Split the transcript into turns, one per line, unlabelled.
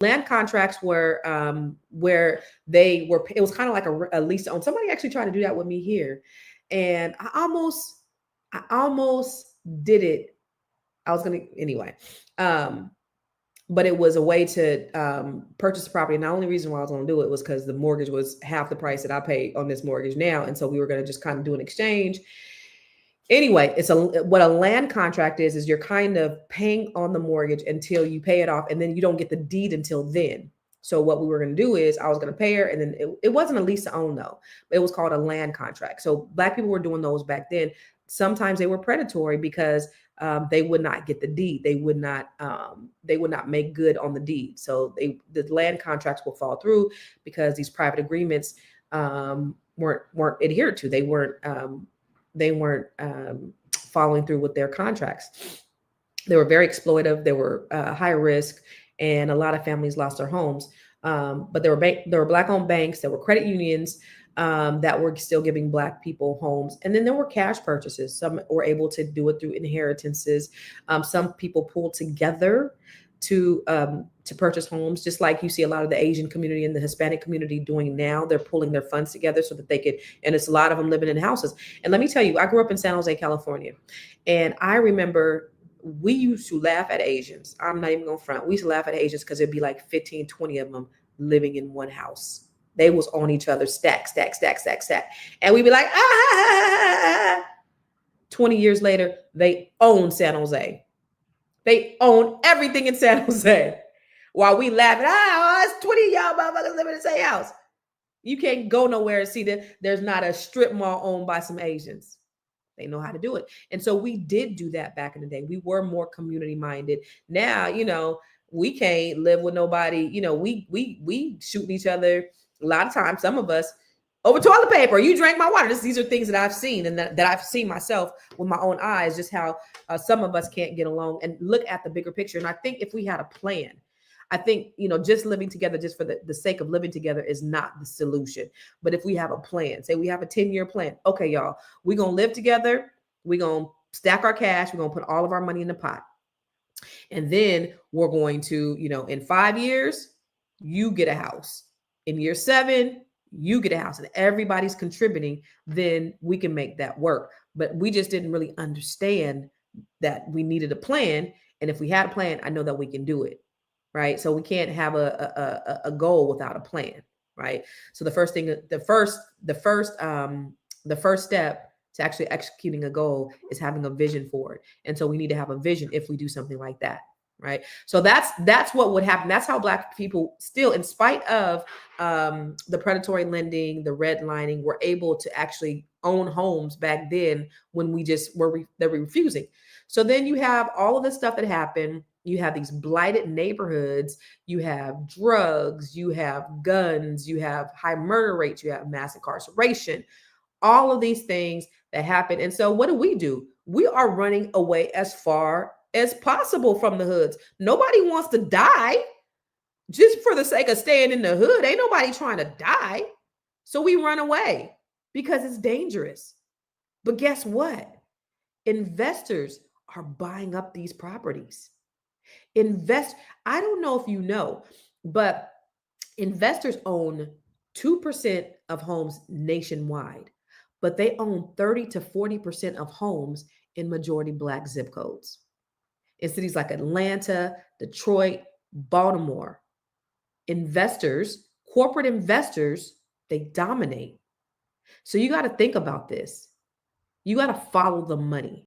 Land contracts were where they were, it was kind of like a lease to own. Somebody actually tried to do that with me here. And I almost did it. I was gonna anyway. Um, but it was a way to purchase the property. And the only reason why I was going to do it was because the mortgage was half the price that I paid on this mortgage now, and so we were going to just kind of do an exchange. Anyway, it's a what a land contract is you're kind of paying on the mortgage until you pay it off, and then you don't get the deed until then. So what we were going to do is I was going to pay her, and then it wasn't a lease to own though. It was called a land contract. So Black people were doing those back then. Sometimes they were predatory because they would not get the deed. They would not make good on the deed. So the land contracts will fall through because these private agreements weren't adhered to. They weren't following through with their contracts. They were very exploitive. They were high risk, and a lot of families lost their homes. But there were Black-owned banks, there were credit unions that were still giving Black people homes, and then there were cash purchases. Some were able to do it through inheritances. Some people pulled together to purchase homes, just like you see a lot of the Asian community and the Hispanic community doing now. They're pulling their funds together so that they could, and it's a lot of them living in houses. And let me tell you, I grew up in San Jose, California, and I remember we used to laugh at Asians. I'm not even gonna front. We used to laugh at Asians because it'd be like 15, 20 of them living in one house. They was on each other, stack, stack, stack, stack, stack. And we'd be like, ah. 20 years later, they own San Jose. They own everything in San Jose. While we laughing, it's 20 of y'all motherfuckers living in the same house. You can't go nowhere and see that there's not a strip mall owned by some Asians. They know how to do it. And so we did do that back in the day. We were more community minded. Now, we can't live with nobody. We shooting each other a lot of times. Some of us over toilet paper. You drank my water. These are things that I've seen and that I've seen myself with my own eyes, just how some of us can't get along and look at the bigger picture. And I think if we had a plan, I think, just living together just for the sake of living together is not the solution. But if we have a plan, say we have a 10-year plan. Okay, y'all, we're going to live together. We're going to stack our cash. We're going to put all of our money in the pot. And then we're going to, in 5 years, you get a house. In year 7, you get a house, and everybody's contributing, then we can make that work. But we just didn't really understand that we needed a plan. And if we had a plan, I know that we can do it. Right. So we can't have a goal without a plan. Right. So the first step to actually executing a goal is having a vision for it. And so we need to have a vision if we do something like that. Right. So that's what would happen. That's how Black people still, in spite of the predatory lending, the redlining, were able to actually own homes back then when they were refusing. So then you have all of the stuff that happened. You have these blighted neighborhoods, you have drugs, you have guns, you have high murder rates, you have mass incarceration, all of these things that happen. And so what do? We are running away as far as possible from the hoods. Nobody wants to die just for the sake of staying in the hood. Ain't nobody trying to die. So we run away because it's dangerous. But guess what? Investors are buying up these properties. I don't know if you know, but investors own 2% of homes nationwide, but they own 30 to 40% of homes in majority Black zip codes. In cities like Atlanta, Detroit, Baltimore, corporate investors, they dominate. So you got to think about this. You got to follow the money.